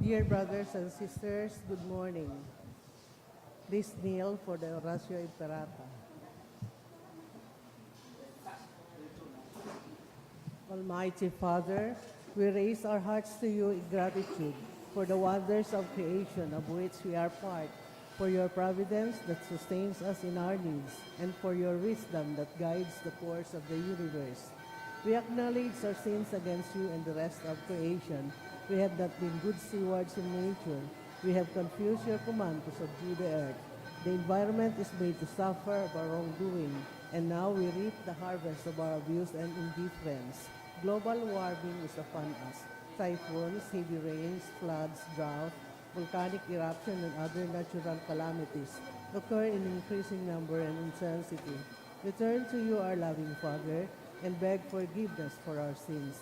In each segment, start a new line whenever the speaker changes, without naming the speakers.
Dear brothers and sisters, good morning. Please kneel for the Oratio Imperata. Almighty Father, we raise our hearts to you in gratitude for the wonders of creation of which we are part, for your providence that sustains us in our needs, and for your wisdom that guides the course of the universe. We acknowledge our sins against you and the rest of creation. We have not been good stewards in nature. We have confused your command to subdue the earth. The environment is made to suffer of our wrongdoing, and now we reap the harvest of our abuse and indifference. Global warming is upon us. Typhoons, heavy rains, floods, drought, volcanic eruption, and other natural calamities occur in increasing number and intensity. We turn to you, our loving Father, and beg forgiveness for our sins.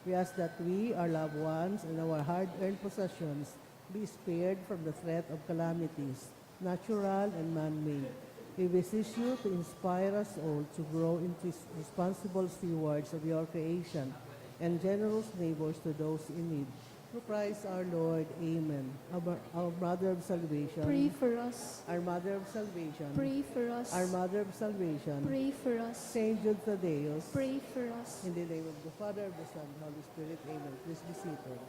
We ask that we, our loved ones, and our hard-earned possessions be spared from the threat of calamities, natural and man-made. We beseech you to inspire us all to grow into responsible stewards of your creation and generous neighbors to those in need. Through Christ our Lord, amen. Our Mother of Salvation,
pray for us.
Our Mother of Salvation,
Pray for us.
Our Mother of Salvation,
Pray for us.
Saint Jude Thaddeus,
Pray for us.
in the name of the Father, of the Son, and Holy Spirit, amen. Please be seated.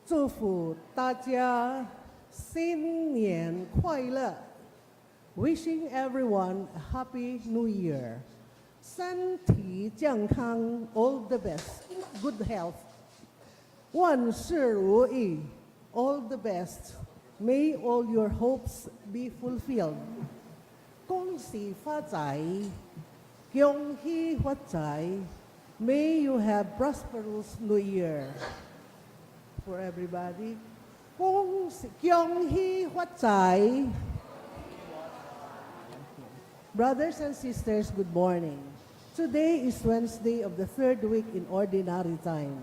祝福大家新年快乐 Wishing everyone a happy new year. 身体健康 all the best. Good health. 万事如意 all the best. May all your hopes be fulfilled. 恭喜发财 恭喜发财 May you have prosperous new year. For everybody, 恭喜发财 Brothers and sisters, good morning. Today is Wednesday of the third week in Ordinary Time.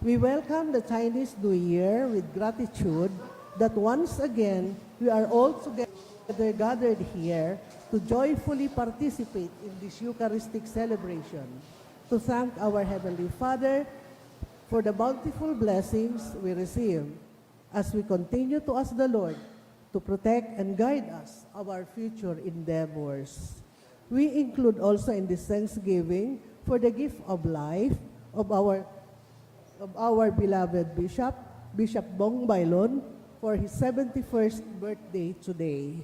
We welcome the Chinese New Year with gratitude that once again we are all together gathered here to joyfully participate in this Eucharistic celebration, to thank our Heavenly Father for the bountiful blessings we receive as we continue to ask the Lord to protect and guide us our future endeavors. We include also in this thanksgiving for the gift of life of our beloved Bishop, Bishop Bong Bailon, for his 71st birthday today.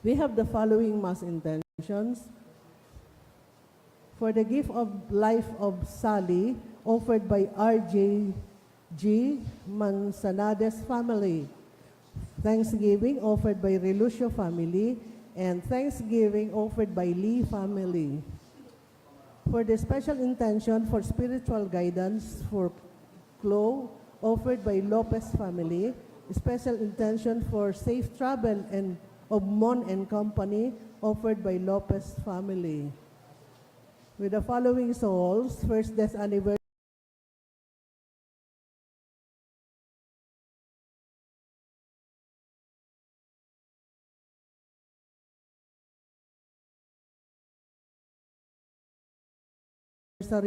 We have the following Mass intentions. For the gift of life of Sally, offered by R.J. G. Manzanades family. Thanksgiving offered by Relucio family and thanksgiving offered by Lee family. For the special intention for spiritual guidance for Chloe, offered by Lopez family. Special intention for safe travel and of Mon and Company, offered by Lopez family. With the following souls, first death anniversary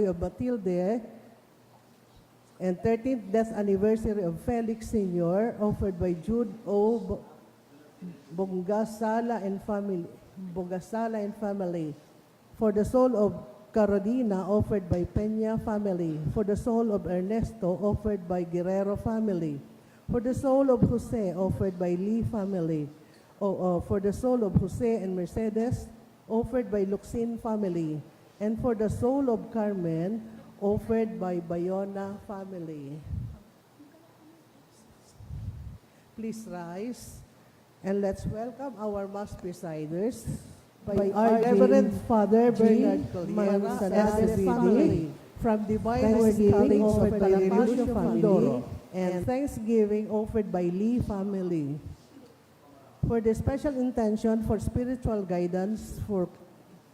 of Matilde, and 13th death anniversary of Felix Sr., offered by Jude O. Bogasala and family. For the soul of Carolina, offered by Peña family. For the soul of Ernesto, offered by Guerrero family. For the soul of Jose, offered by Lee family. For the soul of Jose and Mercedes, offered by Luxin family. And for the soul of Carmen, offered by Bayona family. Please rise, and let's welcome our Mass presiders by our Reverend Father Bernard Colliera S. family, from Divine Thanksgiving offered by Revolution family, and Thanksgiving offered by Lee family. For the special intention for spiritual guidance for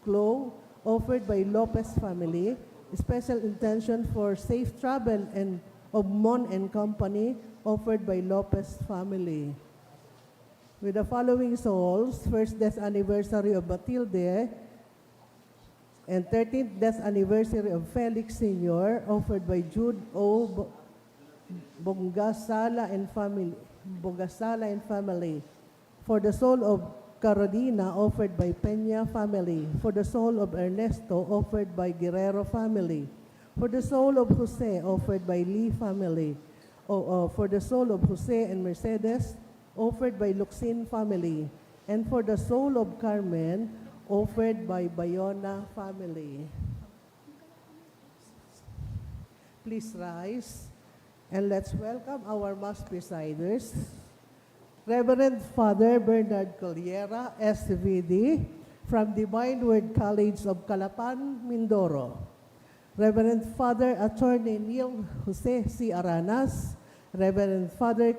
Chloe, offered by Lopez family. Special intention for safe travel and of Mon and Company, offered by Lopez family. With the following souls, first death anniversary of Matilde, and 13th death anniversary of Felix Sr., offered by Jude O. Bogasala and family. For the soul of Carolina, offered by Peña family. For the soul of Ernesto, offered by Guerrero family. For the soul of Jose, offered by Lee family. For the soul of Jose and Mercedes, offered by Luxin family. And for the soul of Carmen, offered by Bayona family. Please rise, and let's welcome our Mass presiders. Reverend Father Bernard Colliera, SVD, from Divine Word College of Calapan, Mindoro. Reverend Father Attorney Neil Jose C. Aranas, Reverend Father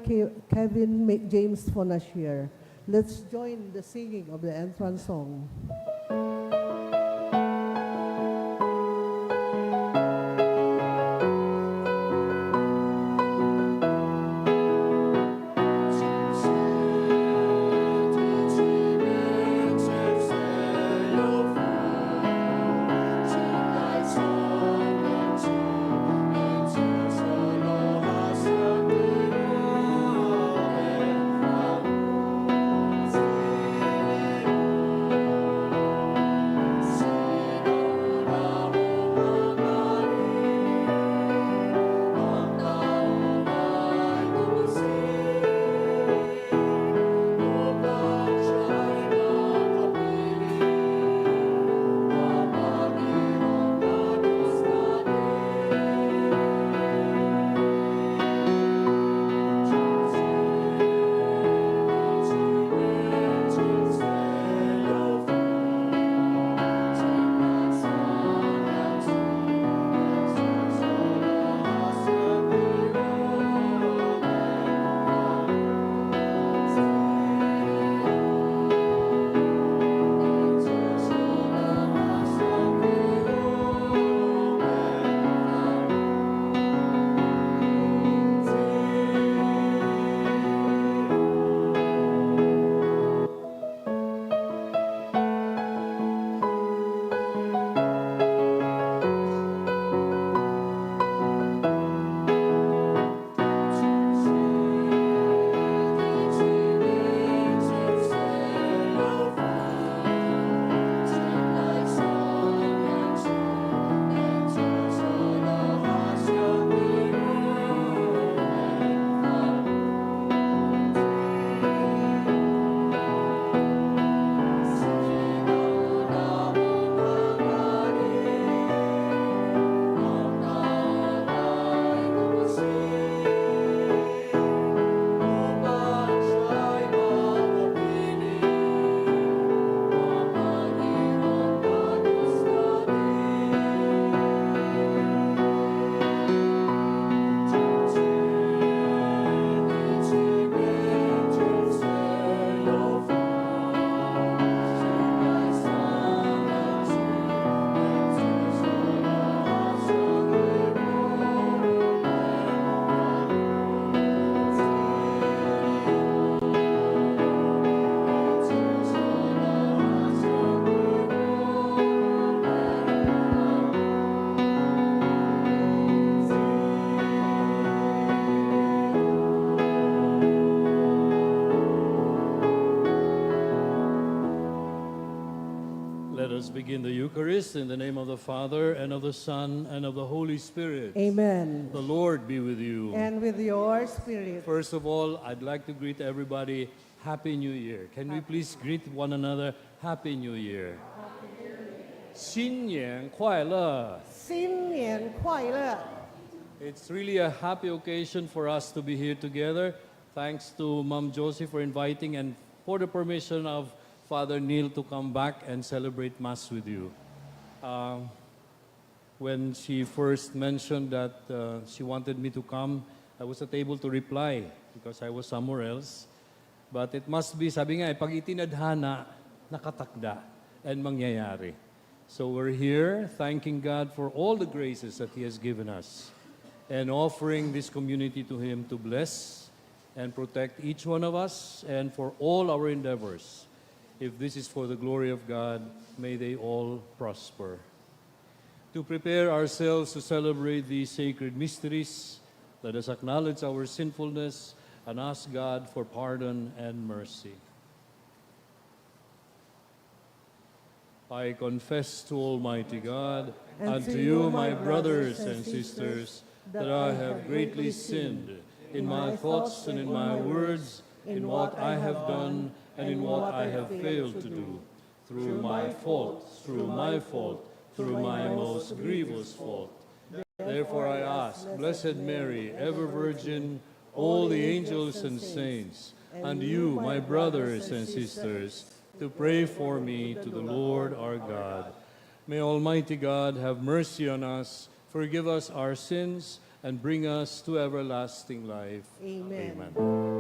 Kevin James Fonashier. Let's join the singing of the entrance song.
Let us begin the Eucharist in the name of the Father, and of the Son, and of the Holy Spirit.
Amen.
The Lord be with you.
And with your spirit.
First of all, I'd like to greet everybody Happy New Year. Can we please greet one another Happy New Year? 新年快乐.
新年快乐.
It's really a happy occasion for us to be here together. Thanks to Mom Josie for inviting and for the permission of Father Neil to come back and celebrate Mass with you. When she first mentioned that she wanted me to come, I was not able to reply because I was somewhere else. But it must be, sabi nga, pag itinadhana, nakatakda and mangyayari. So we're here thanking God for all the graces that He has given us and offering this community to Him to bless and protect each one of us and for all our endeavors. If this is for the glory of God, may they all prosper. To prepare ourselves to celebrate these sacred mysteries, let us acknowledge our sinfulness and ask God for pardon and mercy. I confess to Almighty God and to you, my brothers and sisters, that I have greatly sinned in my thoughts and in my words, in what I have done and in what I have failed to do, through my fault, through my most grievous fault. Therefore I ask, Blessed Mary, ever Virgin, all the angels and saints, and you, my brothers and sisters, to pray for me to the Lord our God. May Almighty God have mercy on us, forgive us our sins, and bring us to everlasting life.
Amen.
Amen.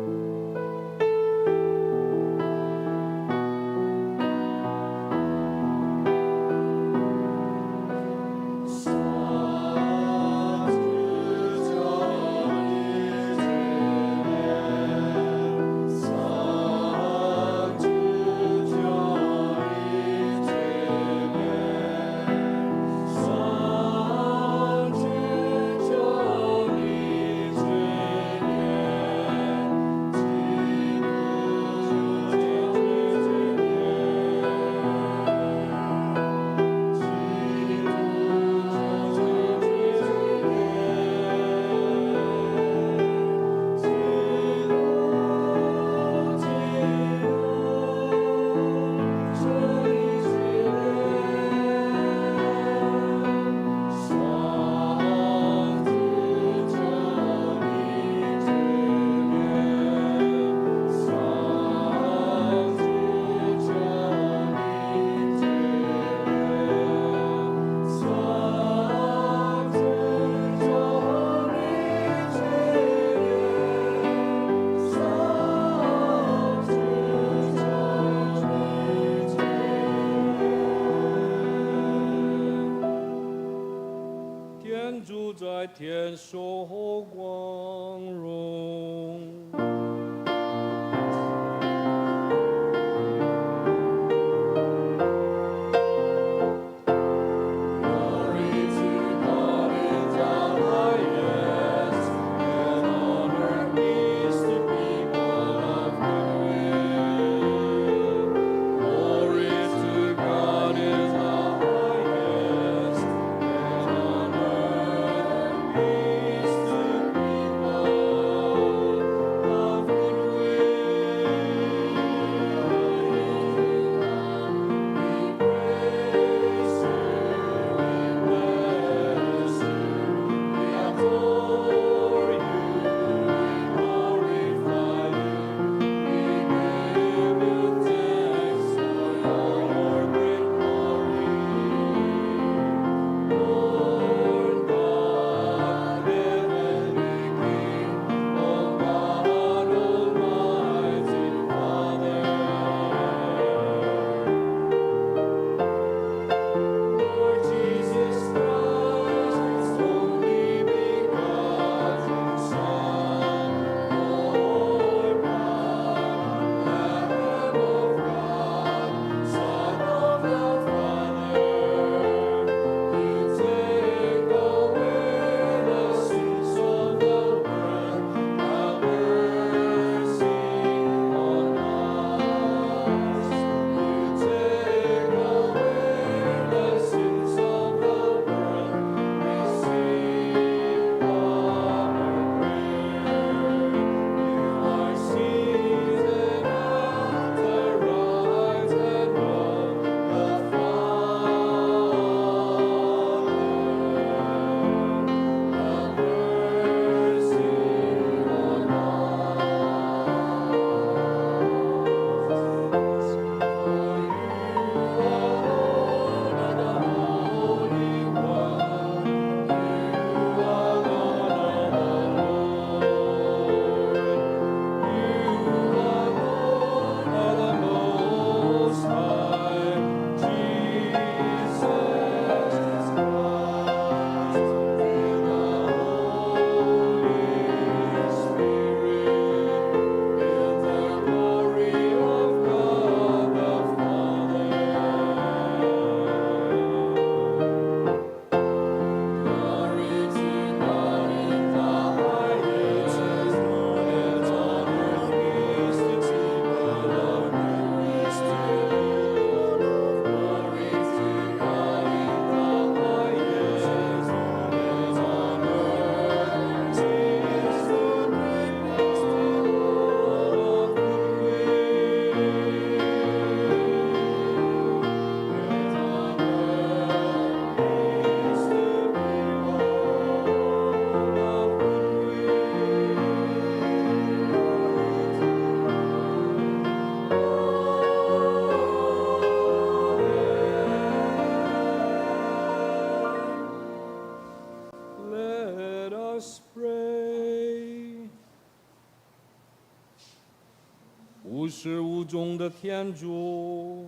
中的天主，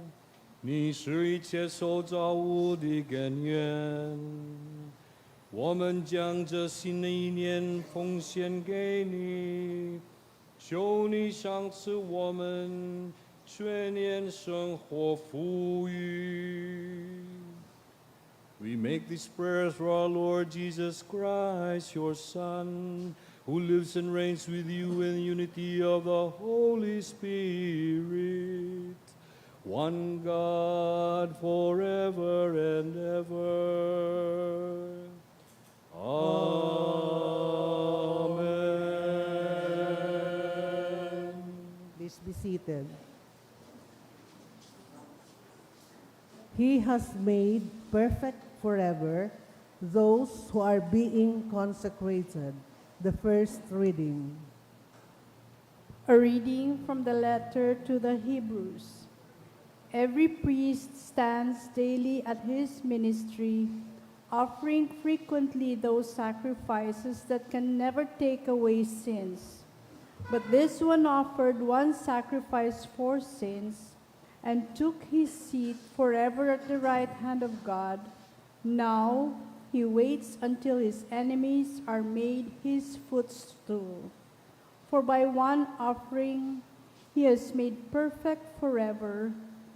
你是一切受造物的根源。我们将这新的一年奉献给你，求你赏赐我们全年生活富裕。We make these prayers for our Lord Jesus Christ, your Son, who lives and reigns with you in unity of the Holy Spirit, one God forever and ever. Amen.
Please be seated. He has made perfect forever those who are being consecrated. The first reading.
A reading from the letter to the Hebrews. Every priest stands daily at his ministry, offering frequently those sacrifices that can never take away sins. But this one offered one sacrifice for sins and took his seat forever at the right hand of God. Now he waits until his enemies are made his footstool. For by one offering he has made perfect forever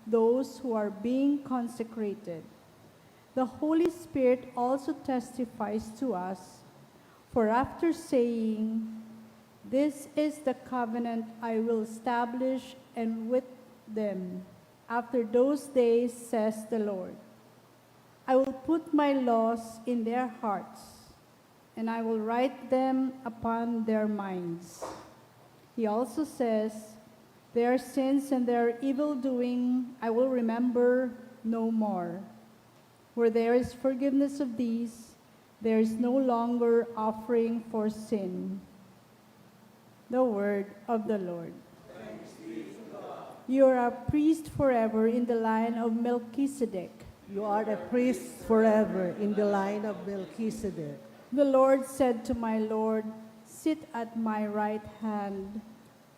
those who are being consecrated. The Holy Spirit also testifies to us, for after saying, "This is the covenant I will establish and with them after those days, says the Lord. I will put my laws in their hearts, and I will write them upon their minds." He also says, "Their sins and their evil doing I will remember no more. Where there is forgiveness of these, there is no longer offering for sin." The word of the Lord. You are a priest forever in the line of Melchizedek.
You are a priest forever in the line of Melchizedek.
The Lord said to my Lord, "Sit at my right hand,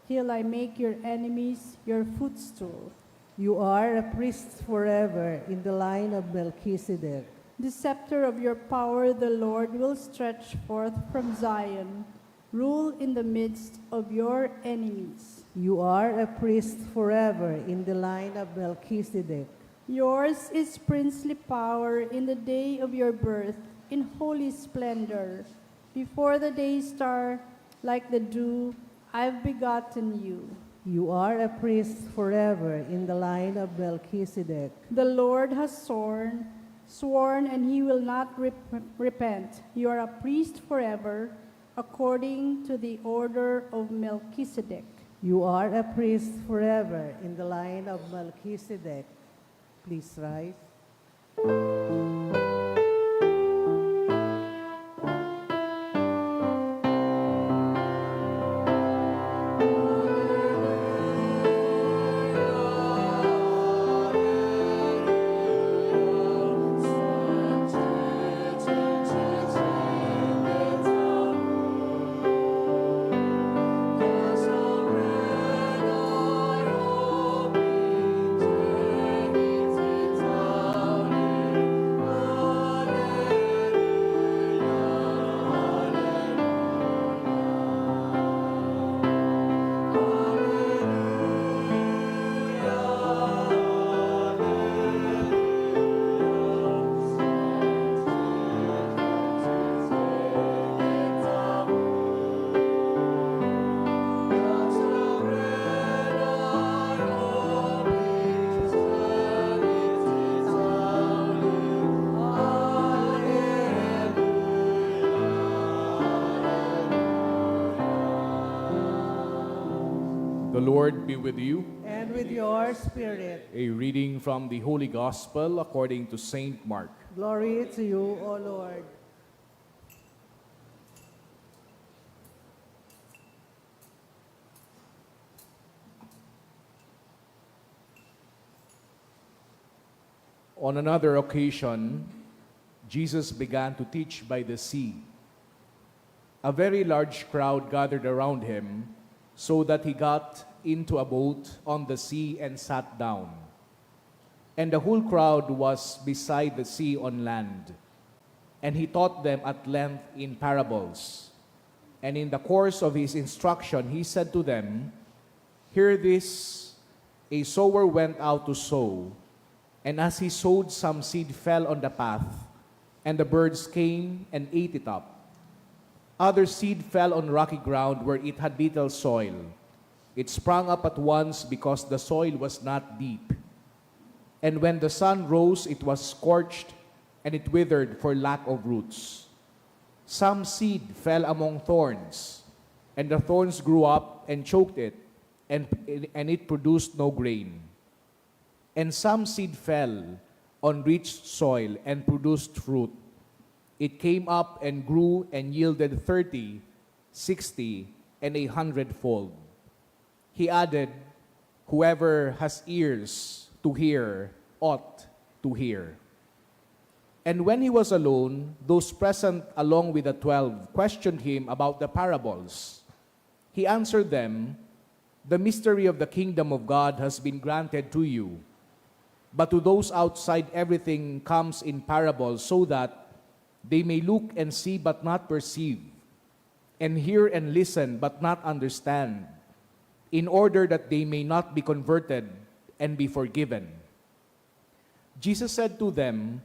till I make your enemies your footstool."
You are a priest forever in the line of Melchizedek.
The scepter of your power the Lord will stretch forth from Zion. Rule in the midst of your enemies.
You are a priest forever in the line of Melchizedek.
Yours is princely power in the day of your birth, in holy splendor. Before the day star, like the dew, I've begotten you.
You are a priest forever in the line of Melchizedek.
The Lord has sworn, and he will not repent. You are a priest forever, according to the order of Melchizedek.
You are a priest forever in the line of Melchizedek. Please rise.
The Lord be with you.
And with your spirit.
A reading from the Holy Gospel according to Saint Mark.
Glory to you, O Lord.
On another occasion, Jesus began to teach by the sea. A very large crowd gathered around him, so that he got into a boat on the sea and sat down. And the whole crowd was beside the sea on land. And he taught them at length in parables. And in the course of his instruction, he said to them, "Hear this, a sower went out to sow. And as he sowed, some seed fell on the path, and the birds came and ate it up. Other seed fell on rocky ground where it had little soil. It sprang up at once because the soil was not deep. And when the sun rose, it was scorched, and it withered for lack of roots. Some seed fell among thorns, and the thorns grew up and choked it, and it produced no grain. And some seed fell on rich soil and produced fruit. It came up and grew and yielded 30, 60, and 100-fold. He added, whoever has ears to hear ought to hear. And when he was alone, those present along with the 12 questioned him about the parables. He answered them, "The mystery of the kingdom of God has been granted to you. But to those outside, everything comes in parables, so that they may look and see but not perceive, and hear and listen but not understand, in order that they may not be converted and be forgiven." Jesus said to them,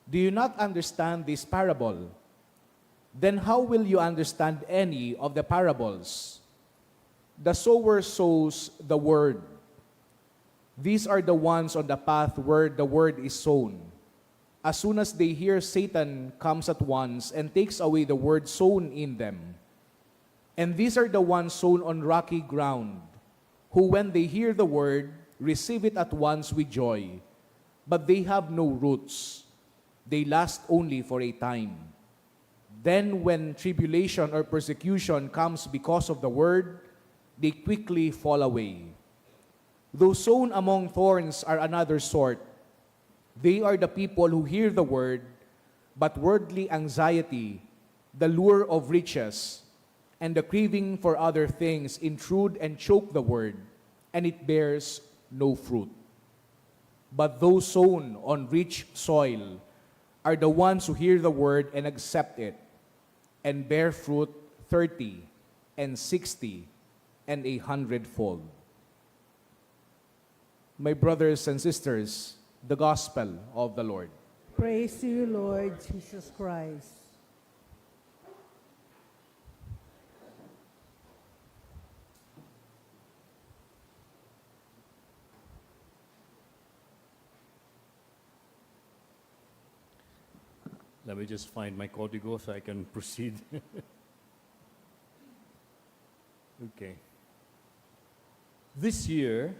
"Do you not understand this parable? Then how will you understand any of the parables? The sower sows the word. These are the ones on the path where the word is sown. As soon as they hear, Satan comes at once and takes away the word sown in them. And these are the ones sown on rocky ground, who when they hear the word, receive it at once with joy. But they have no roots. They last only for a time. Then when tribulation or persecution comes because of the word, they quickly fall away. Those sown among thorns are another sort. They are the people who hear the word, but worldly anxiety, the lure of riches, and the craving for other things intrude and choke the word, and it bears no fruit. But those sown on rich soil are the ones who hear the word and accept it, and bear fruit 30 and 60 and 100-fold. My brothers and sisters, the gospel of the Lord.
Praise to you, Lord Jesus Christ.
Let me just find my código so I can proceed. Okay. This year,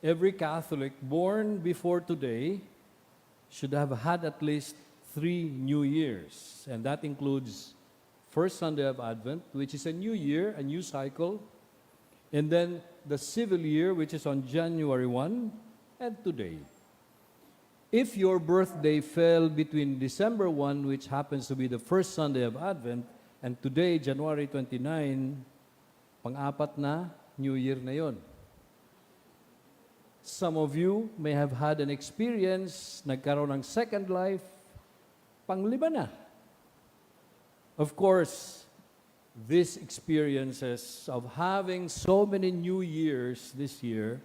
every Catholic born before today should have had at least 3 new years. And that includes first Sunday of Advent, which is a new year, a new cycle. And then the civil year, which is on January 1, and today. If your birthday fell between December 1, which happens to be the first Sunday of Advent, and today, January 29, pang-apat na New Year na yon. Some of you may have had an experience, nagkaroon ng second life, pang-5 na. Of course, these experiences of having so many new years this year,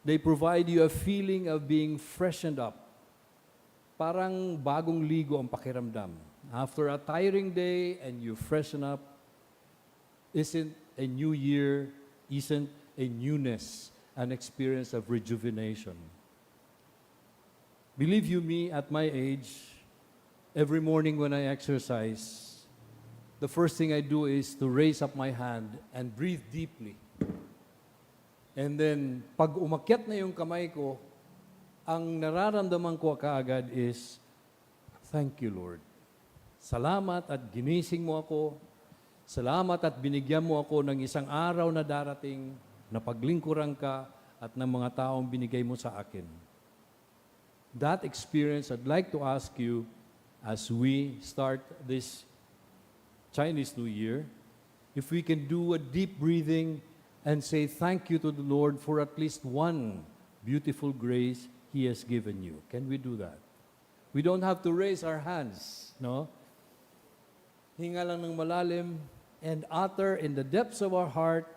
they provide you a feeling of being freshened up. Parang bagong ligo ang pakiramdam. After a tiring day and you freshen up, isn't a new year, isn't a newness, an experience of rejuvenation. Believe you me, at my age, every morning when I exercise, the first thing I do is to raise up my hand and breathe deeply. And then, pag umakyat na yung kamay ko, ang nararamdaman ko kaagad is, thank you, Lord. Salamat at ginising mo ako. Salamat at binigyan mo ako ng isang araw na darating na paglingkuran ka at ng mga taong binigay mo sa akin. That experience, I'd like to ask you, as we start this Chinese New Year, if we can do a deep breathing and say thank you to the Lord for at least one beautiful grace He has given you? Can we do that? We don't have to raise our hands, no? Hinga lang ng malalim and utter in the depths of our heart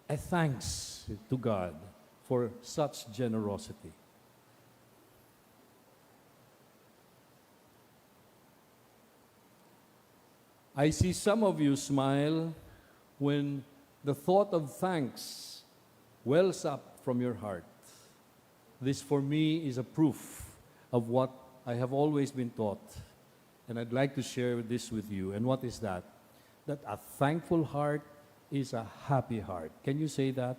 a thanks to God for such generosity. I see some of you smile when the thought of thanks wells up from your heart. This for me is a proof of what I have always been taught. And I'd like to share this with you. And what is that? That a thankful heart is a happy heart. Can you say that?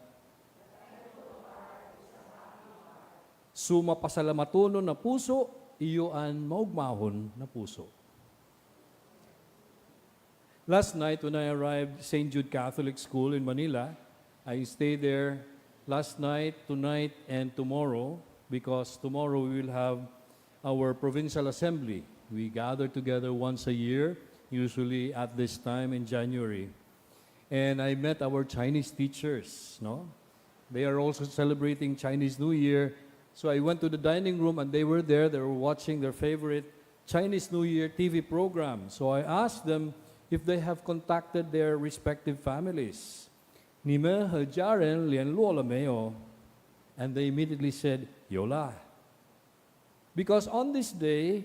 Suma pasalamatono na puso, iyoan maugmahon na puso. Last night when I arrived St. Jude Catholic School in Manila, I stayed there last night, tonight, and tomorrow because tomorrow we will have our provincial assembly. We gather together once a year, usually at this time in January. And I met our Chinese teachers, no? They are also celebrating Chinese New Year. So I went to the dining room and they were there. They were watching their favorite Chinese New Year TV program. So I asked them if they have contacted their respective families. And they immediately said, Yola. Because on this day,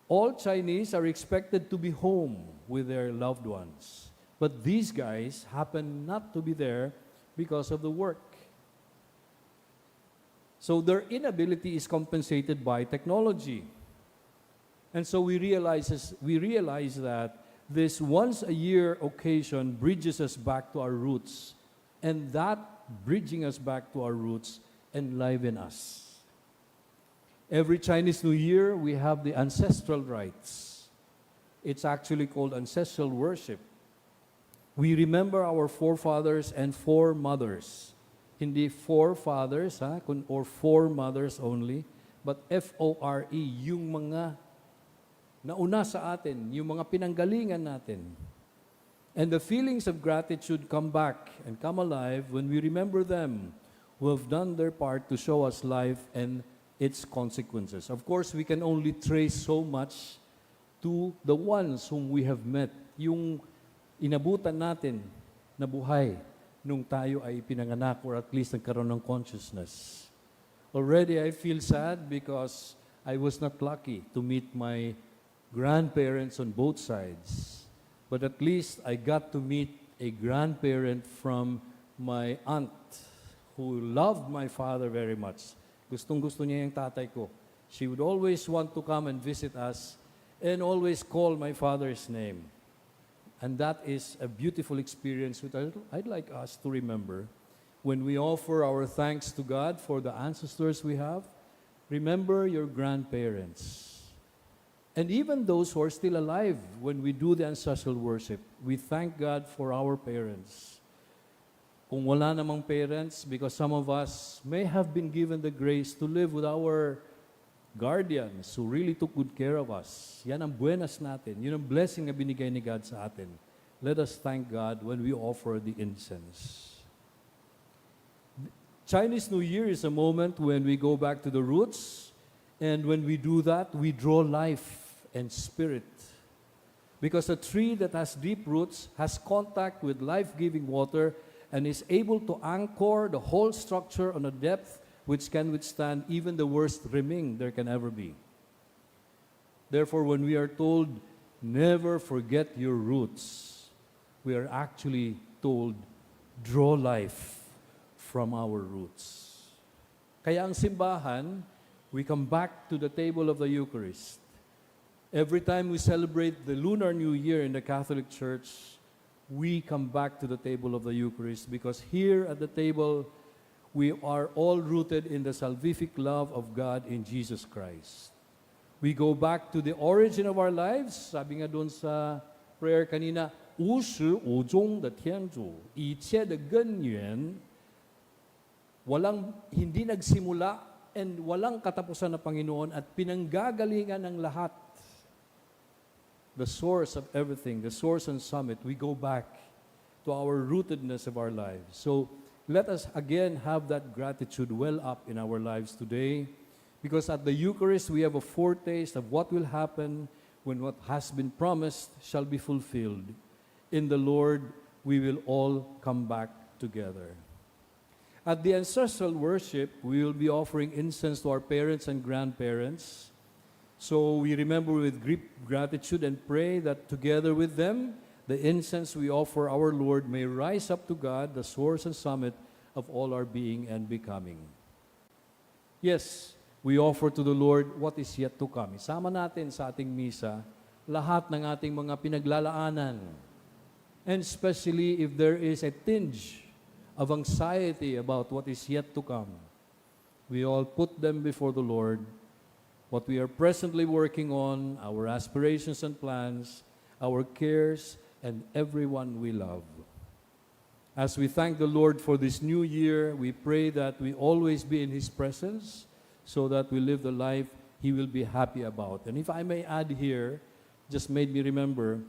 all Chinese are expected to be home with their loved ones. But these guys happen not to be there because of the work. So their inability is compensated by technology. And so we realize that this once-a-year occasion bridges us back to our roots. And that bridging us back to our roots enliven us. Every Chinese New Year, we have the ancestral rites. It's actually called ancestral worship. We remember our forefathers and foremothers. Hindi forefathers, or foremothers only, but F-O-R-E, yung mga nauna sa atin, yung mga pinanggalingan natin. And the feelings of gratitude come back and come alive when we remember them who have done their part to show us life and its consequences. Of course, we can only trace so much to the ones whom we have met. Yung inabutan natin na buhay nung tayo ay pinanganak or at least nagkaroon ng consciousness. Already I feel sad because I was not lucky to meet my grandparents on both sides. But at least I got to meet a grandparent from my aunt who loved my father very much. Gustong-gusto niya yung tatay ko. She would always want to come and visit us and always call my father's name. And that is a beautiful experience which I'd like us to remember. When we offer our thanks to God for the ancestors we have, remember your grandparents. And even those who are still alive, when we do the ancestral worship, we thank God for our parents. Kung wala namang parents, because some of us may have been given the grace to live with our guardians who really took good care of us. Yan ang buenas natin. Yun ang blessing na binigay ni God sa atin. Let us thank God when we offer the incense. Chinese New Year is a moment when we go back to the roots, and when we do that, we draw life and spirit. Because a tree that has deep roots has contact with life-giving water and is able to anchor the whole structure on a depth which can withstand even the worst rimming there can ever be. Therefore, when we are told, never forget your roots, we are actually told, draw life from our roots. Kaya ang simbahan, we come back to the table of the Eucharist. Every time we celebrate the Lunar New Year in the Catholic Church, we come back to the table of the Eucharist because here at the table, we are all rooted in the salvific love of God in Jesus Christ. We go back to the origin of our lives. Sabi nga doon sa prayer kanina, 无始无终的天主，一切的根源, hindi nagsimula and walang katapusan na Panginoon at pinanggagalingan ng lahat. The source of everything, the source and summit, we go back to our rootedness of our lives. So let us again have that gratitude well up in our lives today, because at the Eucharist we have a foretaste of what will happen when what has been promised shall be fulfilled. In the Lord, we will all come back together. At the ancestral worship, we will be offering incense to our parents and grandparents. So we remember with great gratitude and pray that together with them, the incense we offer our Lord may rise up to God, the source and summit of all our being and becoming. Yes, we offer to the Lord what is yet to come. Isama natin sa ating misa lahat ng ating mga pinaglalaanan. And especially if there is a tinge of anxiety about what is yet to come, we all put them before the Lord, what we are presently working on, our aspirations and plans, our cares, and everyone we love. As we thank the Lord for this new year, we pray that we always be in His presence so that we live the life He will be happy about. And if I may add here, just made me remember,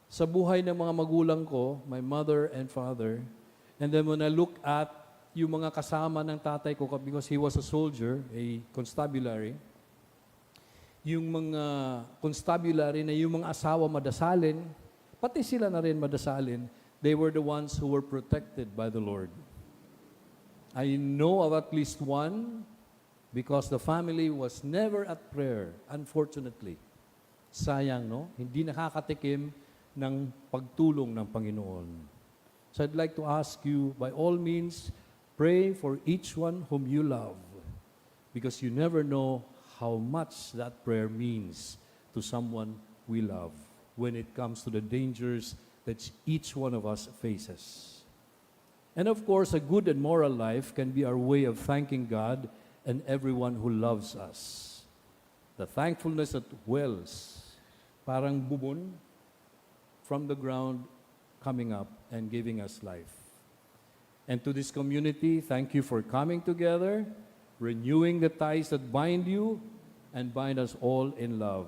sa buhay ng mga magulang ko, my mother and father, and then when I look at yung mga kasama ng tatay ko, because he was a soldier, a constabulary, yung mga constabulary na yung mga asawa madasalin, pati sila na rin madasalin, they were the ones who were protected by the Lord. I know of at least one, because the family was never at prayer, unfortunately. Sayang, no? Hindi nakakatikim ng pagtulong ng Panginoon. So I'd like to ask you, by all means, pray for each one whom you love, because you never know how much that prayer means to someone we love when it comes to the dangers that each one of us faces. And of course, a good and moral life can be our way of thanking God and everyone who loves us. The thankfulness that wells, parang bubon from the ground, coming up and giving us life. And to this community, thank you for coming together, renewing the ties that bind you and bind us all in love.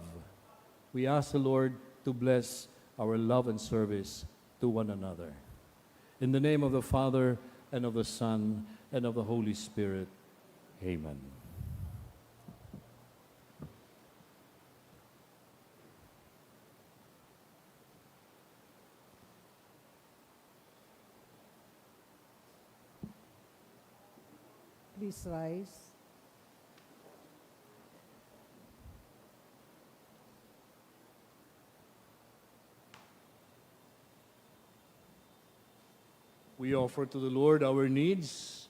We ask the Lord to bless our love and service to one another. In the name of the Father, and of the Son, and of the Holy Spirit. Amen.
Please rise.
We offer to the Lord our needs,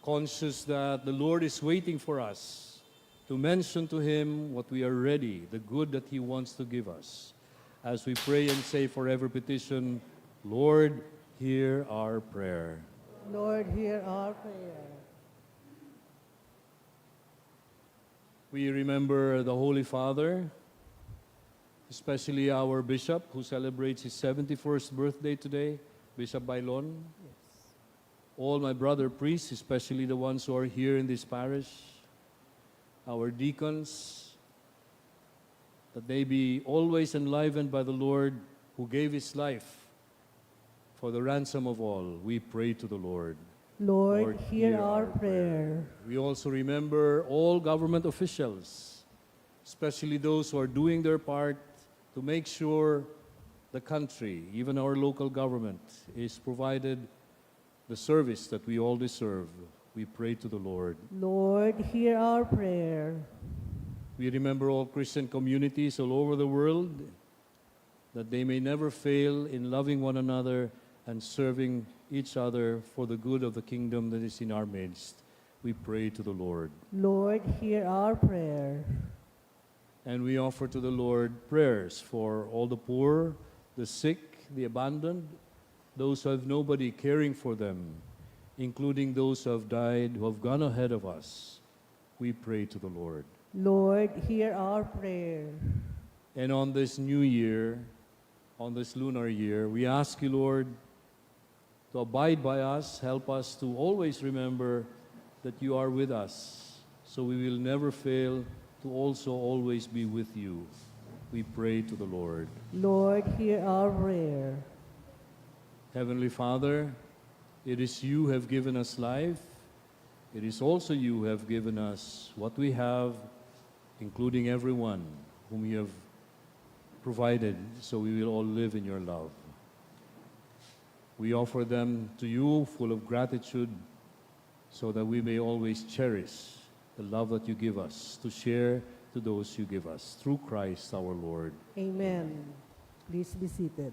conscious that the Lord is waiting for us to mention to Him what we are ready, the good that He wants to give us. As we pray and say for every petition, Lord, hear our prayer.
Lord, hear our prayer.
We remember the Holy Father, especially our Bishop who celebrates his 71st birthday today, Bishop Bailon. All my brother priests, especially the ones who are here in this parish, our deacons, that they be always enlivened by the Lord who gave His life for the ransom of all. We pray to the Lord.
Lord, hear our prayer.
We also remember all government officials, especially those who are doing their part to make sure the country, even our local government, is provided the service that we all deserve. We pray to the Lord.
Lord, hear our prayer.
We remember all Christian communities all over the world, that they may never fail in loving one another and serving each other for the good of the kingdom that is in our midst. We pray to the Lord.
Lord, hear our prayer.
And we offer to the Lord prayers for all the poor, the sick, the abandoned, those who have nobody caring for them, including those who have died, who have gone ahead of us. We pray to the Lord.
Lord, hear our prayer.
And on this new year, on this lunar year, we ask you, Lord, to abide by us, help us to always remember that you are with us, so we will never fail to also always be with you. We pray to the Lord.
Lord, hear our prayer.
Heavenly Father, It is you who have given us life. It is also you who have given us what we have, including everyone whom you have provided, so we will all live in your love. We offer them to you full of gratitude, so that we may always cherish the love that you give us to share to those you give us. Through Christ our Lord.
Amen. Please be seated.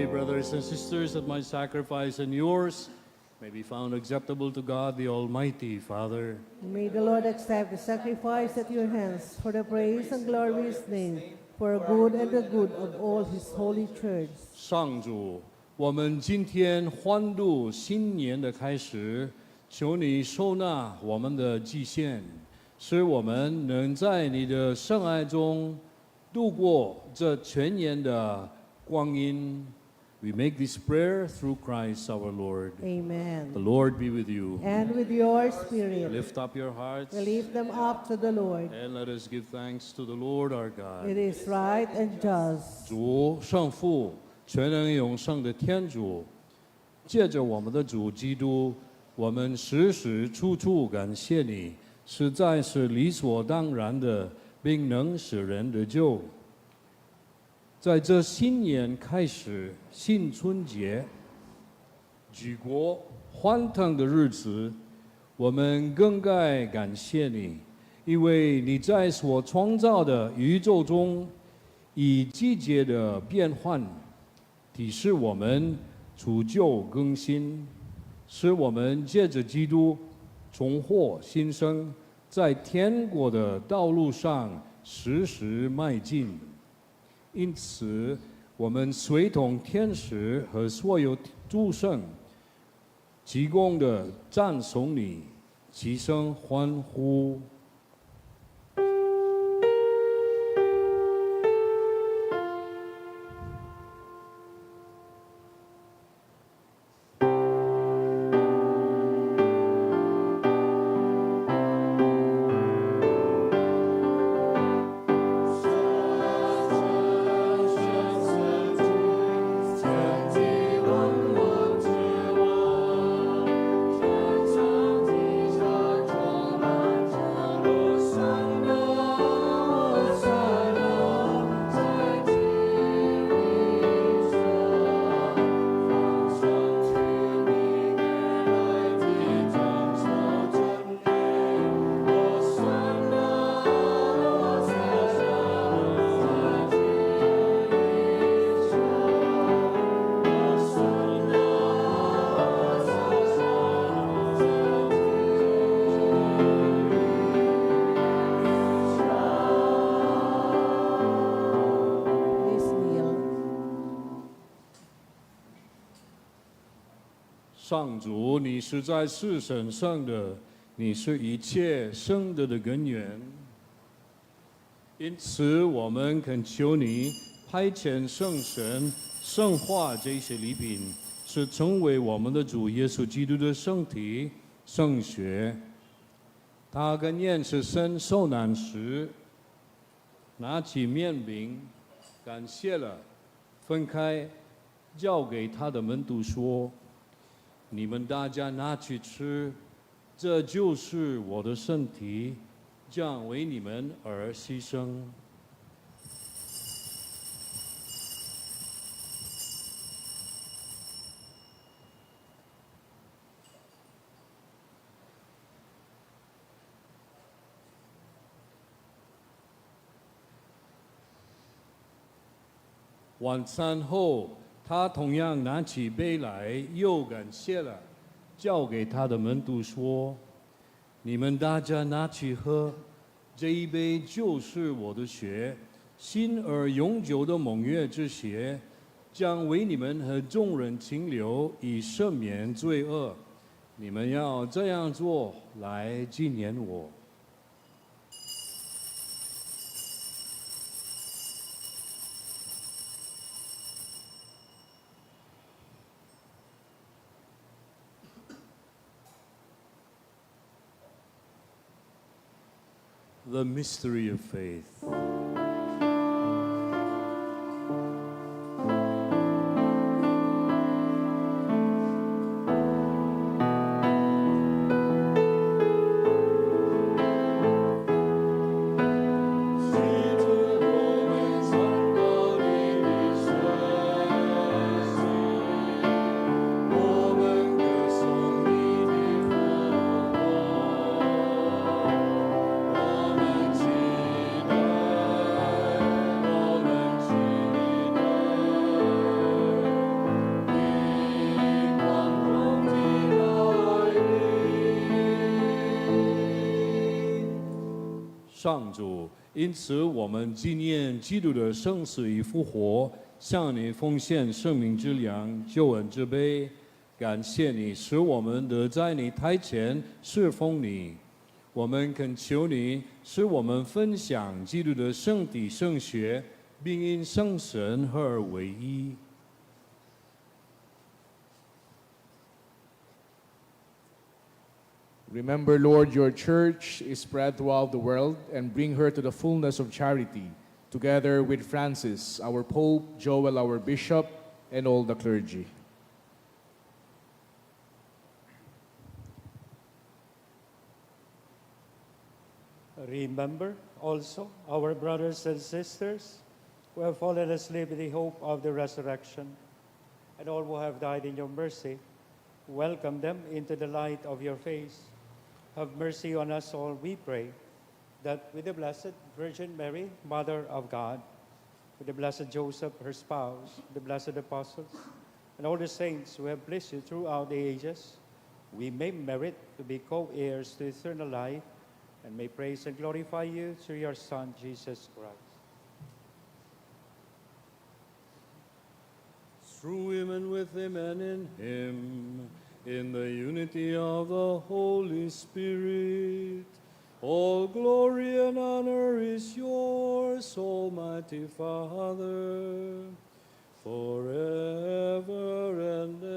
Brothers and sisters, that my sacrifice and yours may be found acceptable to God, the Almighty Father.
May the Lord accept the sacrifice at your hands for the praise and glory of his name, for the good and the good of all his holy church.
上主，我们今天欢度新年的开始，求你收纳我们的祭献，使我们能在你的圣爱中度过这全年的光阴。We make this prayer through Christ our Lord.
Amen.
The Lord be with you.
And with your spirit.
Lift up your hearts.
We lift them up to the Lord.
And let us give thanks to the Lord our God.
It is right and just.
主圣父，全能永圣的天主，借着我们的主基督，我们时时处处感谢你，实在是理所当然的，并能使人得救。在这新年开始，新春节，举国欢腾的日子，我们更该感谢你，因为你在所创造的宇宙中，以季节的变换，提示我们除旧更新，使我们借着基督重获新生，在天国的道路上时时迈进。因此，我们随同天使和所有诸圣，齐共的赞颂你，齐声欢呼。上主，你是在世神上的，你是一切生德的根源。因此，我们恳求你派遣圣神圣化这些礼品，是成为我们的主耶稣基督的圣体、圣血。他跟验是生受难时，拿起面饼，感谢了，分开，交给他的门徒说：“你们大家拿去吃，这就是我的身体，将为你们而牺牲。”晚餐后，他同样拿起杯来，又感谢了，交给他的门徒说：“你们大家拿去喝，这一杯就是我的血，新而永久的盟约之血，将为你们和众人清流，以赦免罪恶。你们要这样做，来纪念我。” The mystery of faith. “上主，因此我们纪念基督的生死与复活，向你奉献生命之粮、救恩之杯，感谢你，使我们得在你台前侍奉你。我们恳求你，使我们分享基督的圣体圣血，并因圣神合而为一。”
Remember, Lord, your church is spread throughout the world, and bring her to the fullness of charity, together with Francis, our Pope, Joel, our Bishop, and all the clergy.
Remember also our brothers and sisters who have fallen asleep in the hope of the resurrection, and all who have died in your mercy. Welcome them into the light of your face. Have mercy on us all, we pray, that with the Blessed Virgin Mary, Mother of God, with the Blessed Joseph, her spouse, the blessed apostles, and all the saints who have blessed you throughout the ages, we may merit to be co-heirs to eternal life and may praise and glorify you through your Son, Jesus Christ.
Through him and with him and in him, in the unity of the Holy Spirit, all glory and honor is yours, Almighty Father, forever and ever.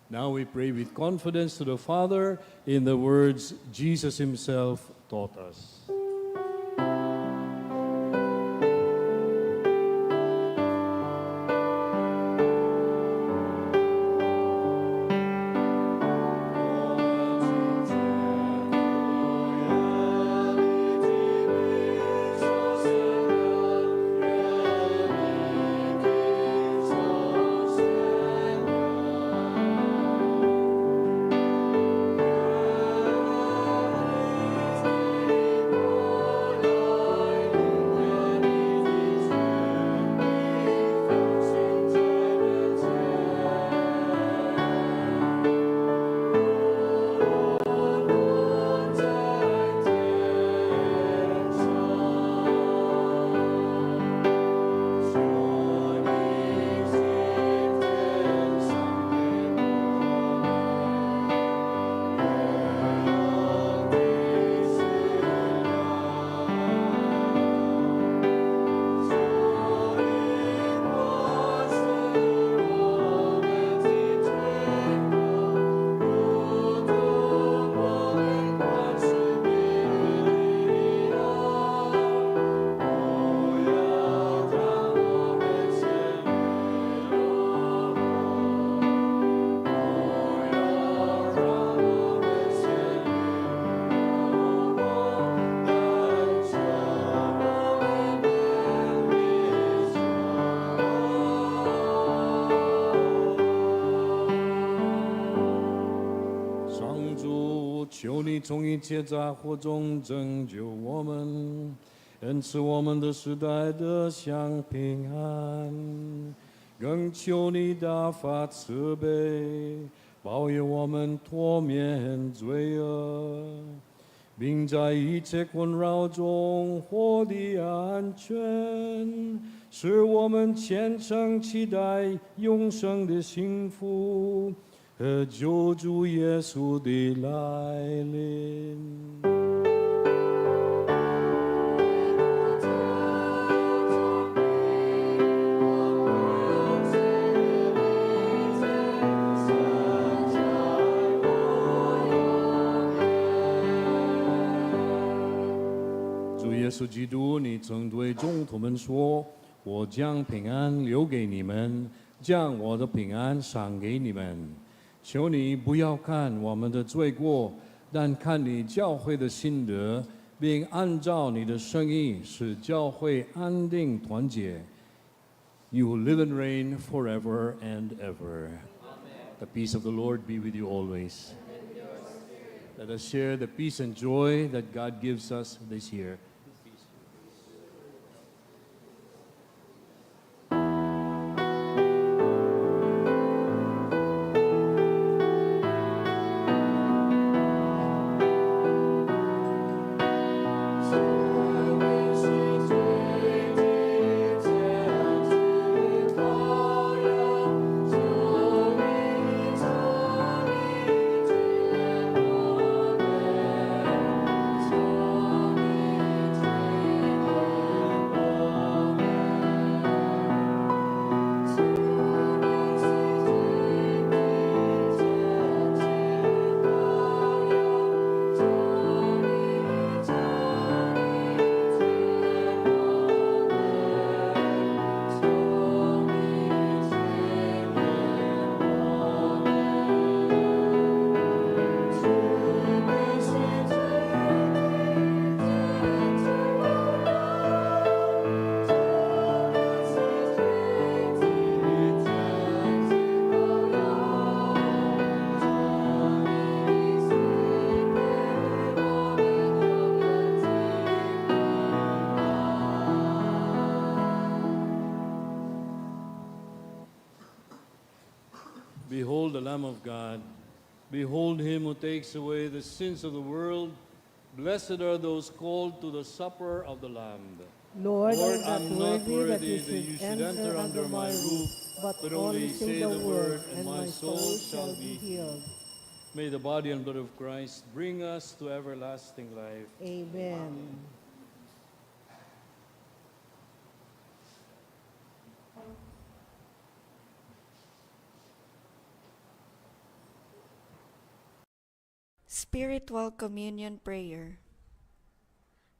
Now we pray with confidence to the Father in the words Jesus himself taught us.求你从一切灾祸中拯救我们，恩赐我们的时代得享平安。更求你大发慈悲，保佑我们脱免罪恶，并在一切困扰中获得安全，使我们虔诚期待永生的幸福和救主耶稣的来临。主耶稣基督，你曾对众徒们说：“我将平安留给你们，将我的平安赏给你们。”求你不要看我们的罪过，但看你教会的心得，并按照你的圣意使教会安定团结。You live and reign forever and ever. Amen. The peace of the Lord be with you always. Let us share the peace and joy that God gives us this year. Behold the Lamb of God. Behold him who takes away the sins of the world. Blessed are those called to the supper of the Lamb.
Lord,
Lord,
I'm not worthy that you should enter under my roof, but only say the word, and my soul shall be healed.
May the body and blood of Christ bring us to everlasting life.
Amen.
Spiritual Communion Prayer.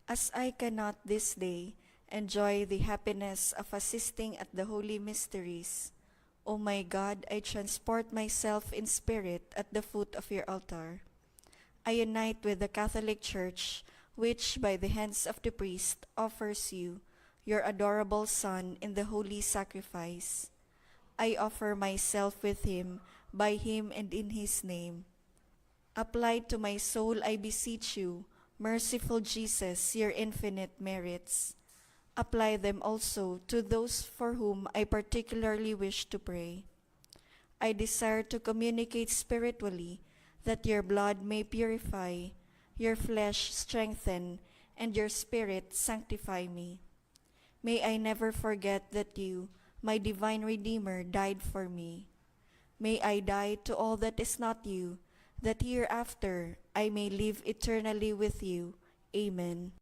As I cannot this day enjoy the happiness of assisting at the holy mysteries, O my God, I transport myself in spirit at the foot of your altar. I unite with the Catholic Church, which by the hands of the priest offers you, your adorable Son, in the holy sacrifice. I offer myself with him, by him and in his name. Apply to my soul, I beseech you, merciful Jesus, your infinite merits. Apply them also to those for whom I particularly wish to pray. I desire to communicate spiritually, that your blood may purify, your flesh strengthen, and your spirit sanctify me. May I never forget that you, my divine Redeemer, died for me. May I die to all that is not you, that hereafter I may live eternally with you. Amen.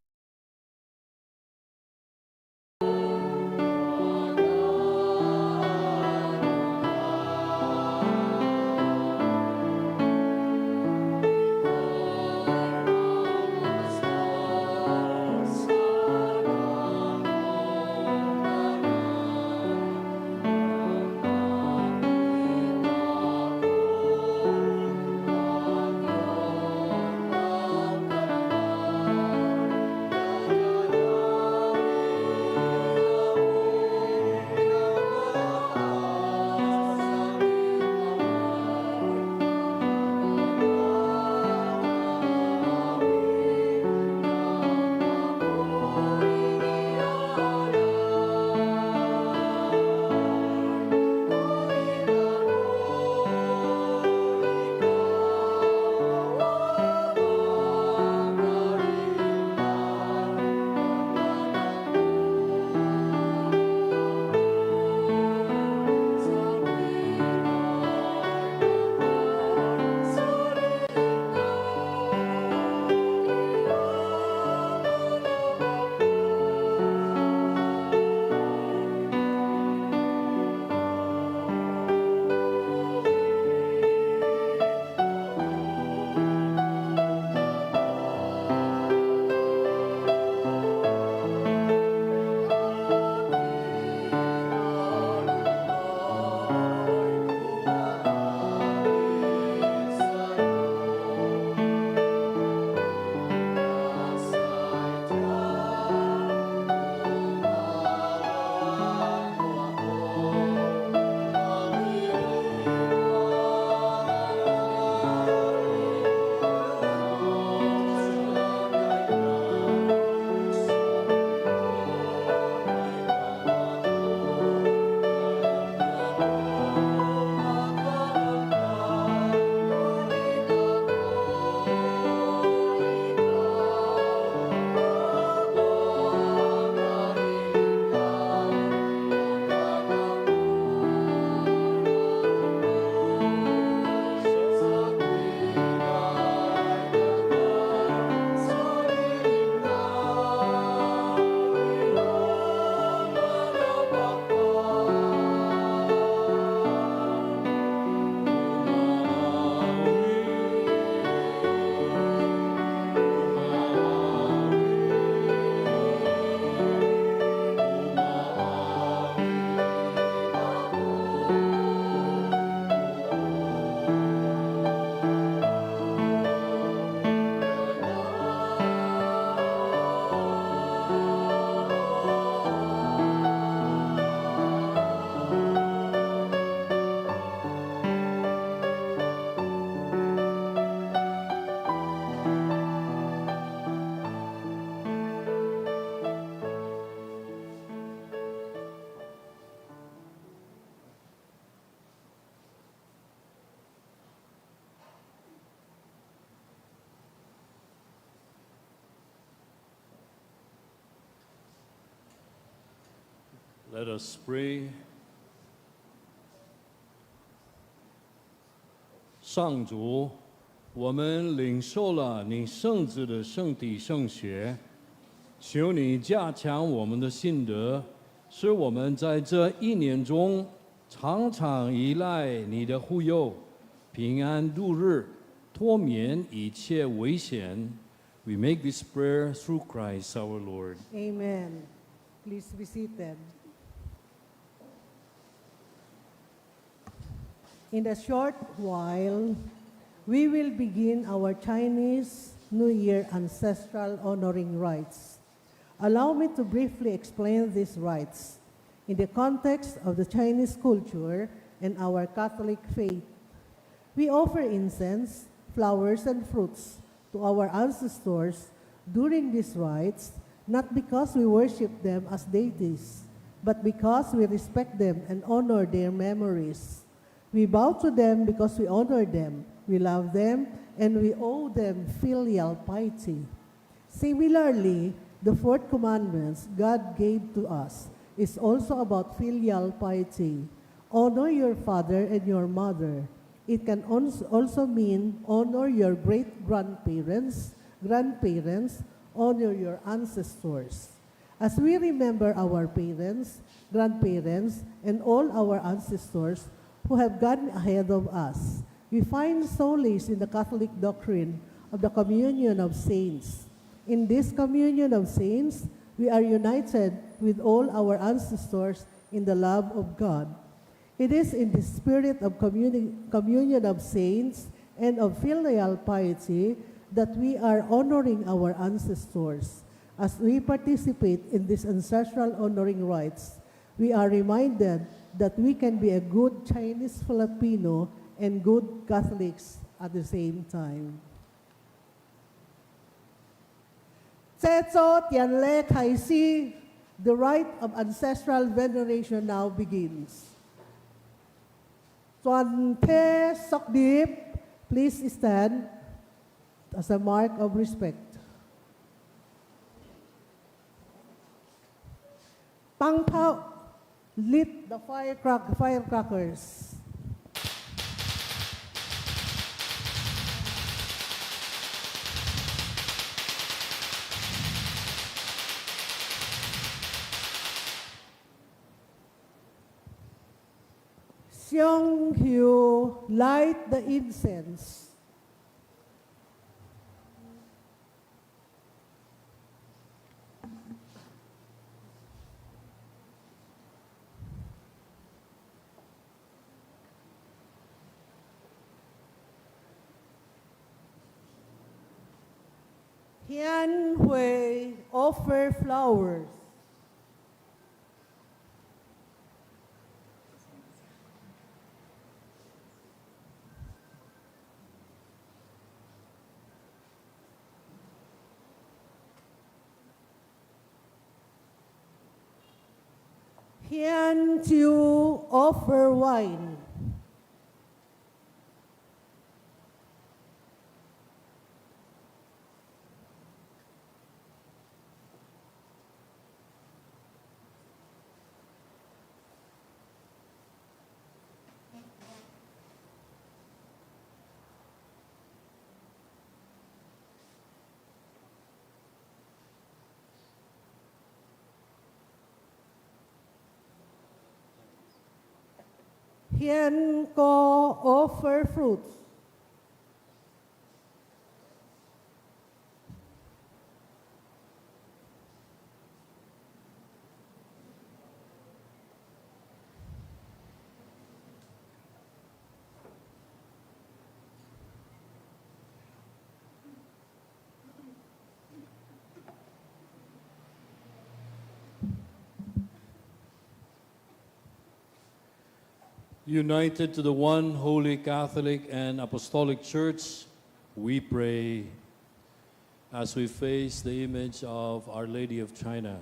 Let us pray. 上主，我们领受了你圣子的圣体圣血，求你加强我们的信德，使我们在这一年中常常依赖你的护佑，平安度日，脱免一切危险。We make this prayer through Christ our Lord.
Amen. Please be seated. In a short while, we will begin our Chinese New Year ancestral honoring rites. Allow me to briefly explain these rites in the context of the Chinese culture and our Catholic faith. We offer incense, flowers, and fruits to our ancestors during these rites, not because we worship them as deities, but because we respect them and honor their memories. We bow to them because we honor them, we love them, and we owe them filial piety. Similarly, the fourth commandment God gave to us is also about filial piety. Honor your father and your mother. It can also mean honor your great-grandparents, grandparents, honor your ancestors. As we remember our parents, grandparents, and all our ancestors who have gone ahead of us, we find solace in the Catholic doctrine of the communion of saints. In this communion of saints, we are united with all our ancestors in the love of God. It is in the spirit of communion of saints and of filial piety that we are honoring our ancestors. As we participate in these ancestral honoring rites, we are reminded that we can be a good Chinese Filipino and good Catholics at the same time. 这周典礼开始 The rite of ancestral veneration now begins. 全體肅立 Please stand as a mark of respect. 放炮 Lit the firecrackers. Xiong Hu, light the incense. Hian Hui, offer flowers. Hian Chiu, offer wine. Hian Ko, offer fruits.
United to the one holy Catholic and Apostolic Church, we pray as we face the image of Our Lady of China.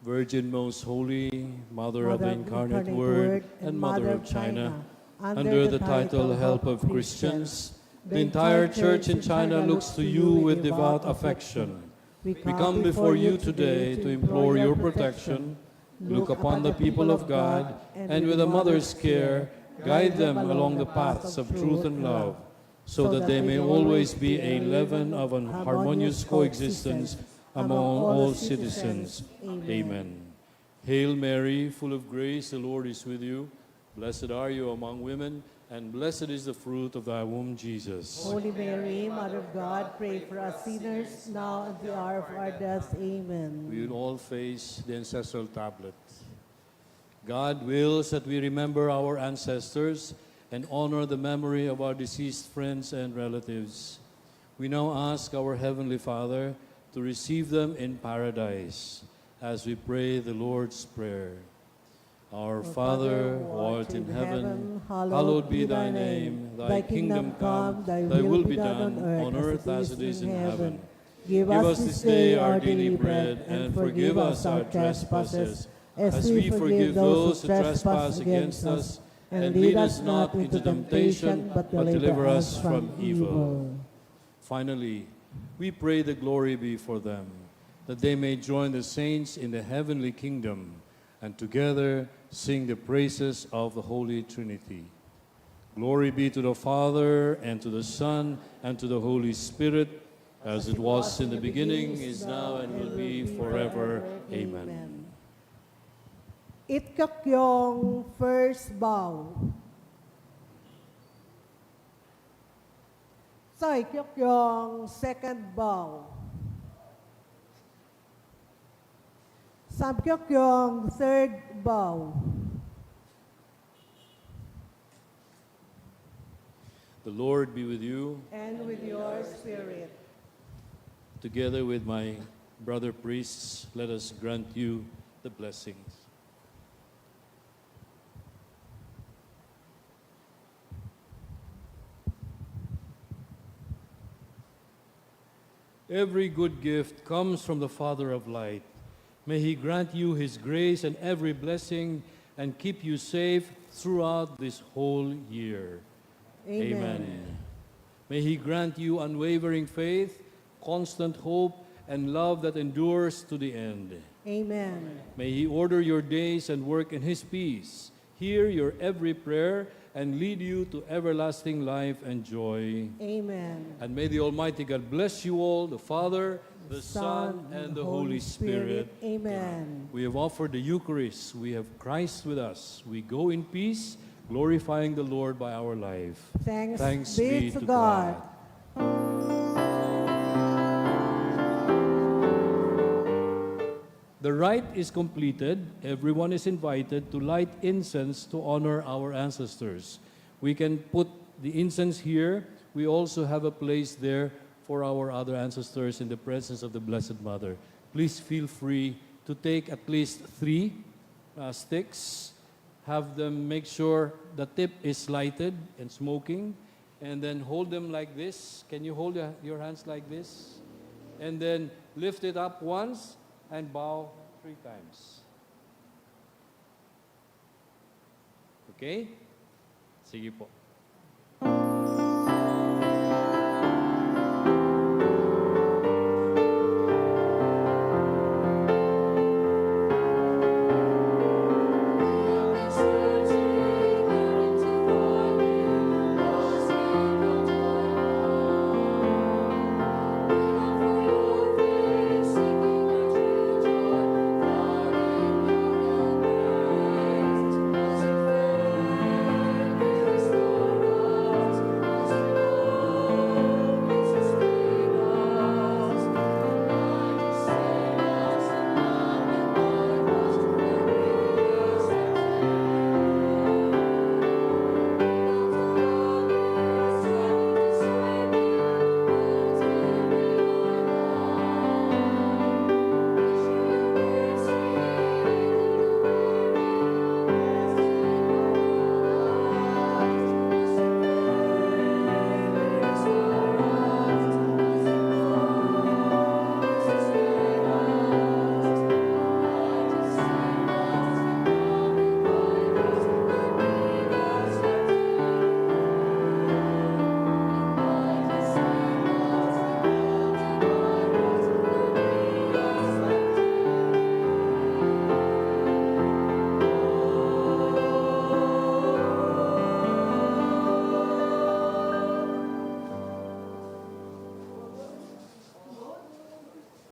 Virgin most holy, Mother of the Incarnate Word, and Mother of China, under the title Help of Christians, the entire Church in China looks to you with devout affection. We come before you today to implore your protection Look upon the people of God, and with a mother's care, guide them along the paths of truth and love, so that they may always be a leaven of an harmonious coexistence among all citizens. Amen. Hail Mary, full of grace, the Lord is with you. Blessed are you among women, and blessed is the fruit of thy womb, Jesus.
Holy Mary, Mother of God, pray for us sinners, now and at the hour of our death. Amen.
We will all face the ancestral tablet. God wills that we remember our ancestors and honor the memory of our deceased friends and relatives. We now ask our Heavenly Father to receive them in paradise as we pray the Lord's Prayer. Our Father, who art in heaven, hallowed be thy name. Thy kingdom come, thy will be done on earth as it is in heaven.
Give us this day our daily bread, and forgive us our trespasses, as we forgive those who trespass against us. And lead us not into temptation, but deliver us from evil.
Finally, we pray the glory be for them, that they may join the saints in the heavenly kingdom, and together sing the praises of the Holy Trinity. Glory be to the Father, and to the Son, and to the Holy Spirit, as it was in the beginning, is now, and will be forever. Amen.
Itkakyong first bow. Saikyong second bow. Samkyong third bow.
The Lord be with you,
And with your spirit.
together with my brother priests, let us grant you the blessings. Every good gift comes from the Father of light. May He grant you His grace and every blessing, and keep you safe throughout this whole year. Amen. May He grant you unwavering faith, constant hope, and love that endures to the end.
Amen.
May He order your days and work in His peace, hear your every prayer, and lead you to everlasting life and joy.
Amen.
And may the Almighty God bless you all, the Father, the Son, and the Holy Spirit.
Amen.
We have offered the Eucharist. We have Christ with us. We go in peace, glorifying the Lord by our life.
Thanks be to God.
The rite is completed. Everyone is invited to light incense to honor our ancestors. We can put the incense here. We also have a place there for our other ancestors in the presence of the Blessed Mother. Please feel free to take at least 3 sticks. Have them make sure the tip is lighted and smoking, and then hold them like this. Can you hold your hands like this? And then lift it up once and bow 3 times. Okay? Sige po.